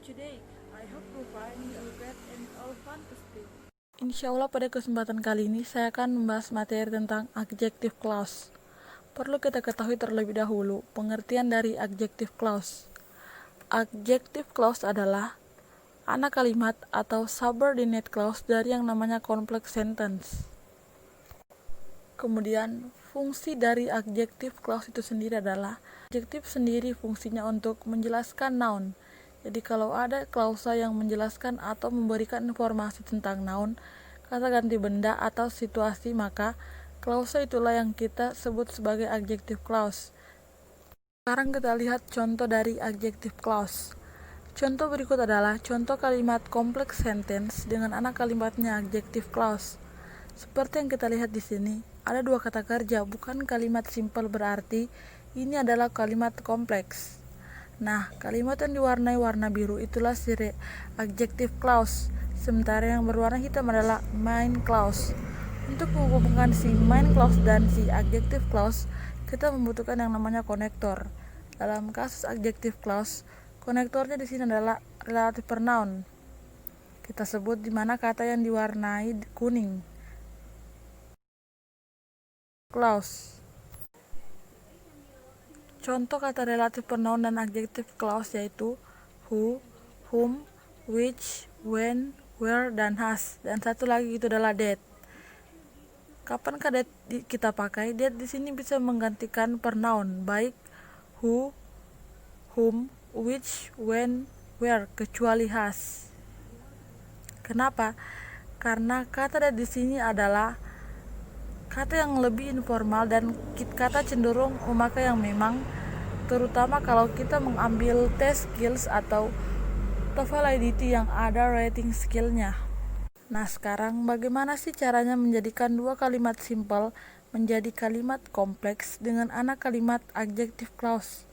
today. I hope you find a great and all fun to speak. Insya Allah pada kesempatan kali ini saya akan membahas materi tentang adjective clause. Perlu kita ketahui terlebih dahulu pengertian dari adjective clause. Adjective clause adalah anak kalimat atau subordinate clause dari yang namanya complex sentence. Kemudian fungsi dari adjective clause itu sendiri adalah adjective sendiri fungsinya untuk menjelaskan noun. Jadi kalau ada klausa yang menjelaskan atau memberikan informasi tentang noun, kata ganti benda atau situasi, maka klausa itulah yang kita sebut sebagai adjective clause. Sekarang kita lihat contoh dari adjective clause. Contoh berikut adalah contoh kalimat complex sentence dengan anak kalimatnya adjective clause. Seperti yang kita lihat di sini, ada dua kata kerja, bukan kalimat simple, berarti ini adalah kalimat kompleks. Nah, kalimat yang diwarnai warna biru itulah si adjective clause, sementara yang berwarna hitam adalah main clause. Untuk menghubungkan si main clause dan si adjective clause, kita membutuhkan yang namanya konektor. Dalam kasus adjective clause, konektornya di sini adalah relative pronoun. Kita sebut di mana kata yang diwarnai kuning. Clause. Contoh kata relative pronoun dan adjective clause yaitu who, whom, which, when, where, dan has. Dan satu lagi itu adalah that. Kapankah that kita pakai? That di sini bisa menggantikan pronoun baik who, whom, which, when, where, kecuali has. Kenapa? Karena kata that di sini adalah kata yang lebih informal dan kata cenderung memakai yang memang, terutama kalau kita mengambil tes skills atau TOEFL IDT yang ada rating skillnya. Nah, sekarang bagaimana sih caranya menjadikan dua kalimat simple menjadi kalimat kompleks dengan anak kalimat adjective clause?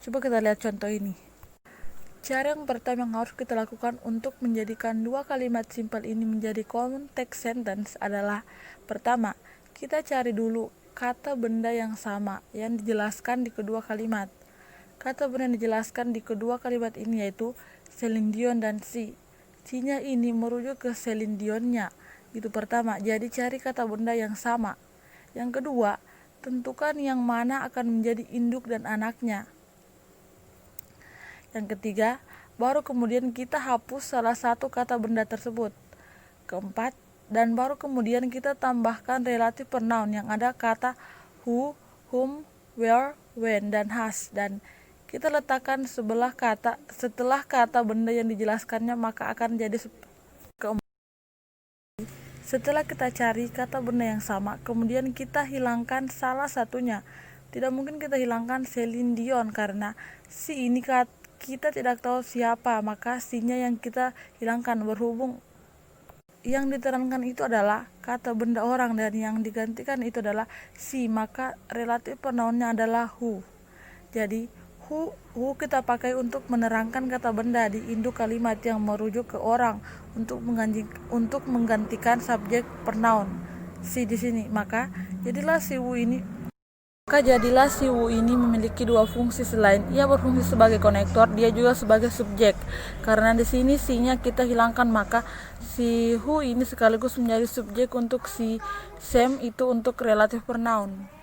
Coba kita lihat contoh ini. Cara yang pertama yang harus kita lakukan untuk menjadikan dua kalimat simple ini menjadi context sentence adalah pertama, kita cari dulu kata benda yang sama yang dijelaskan di kedua kalimat. Kata benda yang dijelaskan di kedua kalimat ini yaitu Celine Dion dan she. She-nya ini merujuk ke Celine Dion-nya. Itu pertama, jadi cari kata benda yang sama. Yang kedua, tentukan yang mana akan menjadi induk dan anaknya. Yang ketiga, baru kemudian kita hapus salah satu kata benda tersebut. Keempat, dan baru kemudian kita tambahkan relative pronoun yang ada kata who, whom, where, when, dan has, dan kita letakkan setelah kata benda yang dijelaskannya, maka akan jadi keempat. Setelah kita cari kata benda yang sama, kemudian kita hilangkan salah satunya. Tidak mungkin kita hilangkan Celine Dion karena si ini kita tidak tahu siapa, maka si-nya yang kita hilangkan, berhubung yang diterangkan itu adalah kata benda orang dan yang digantikan itu adalah si, maka relative pronounnya adalah who. Jadi who kita pakai untuk menerangkan kata benda di induk kalimat yang merujuk ke orang untuk menggantikan subjek pronoun si di sini. Maka jadilah si who ini memiliki dua fungsi. Selain ia berfungsi sebagai konektor, dia juga sebagai subjek. Karena di sini si-nya kita hilangkan, maka si who ini sekaligus menjadi subjek untuk si Sam itu untuk relative pronoun.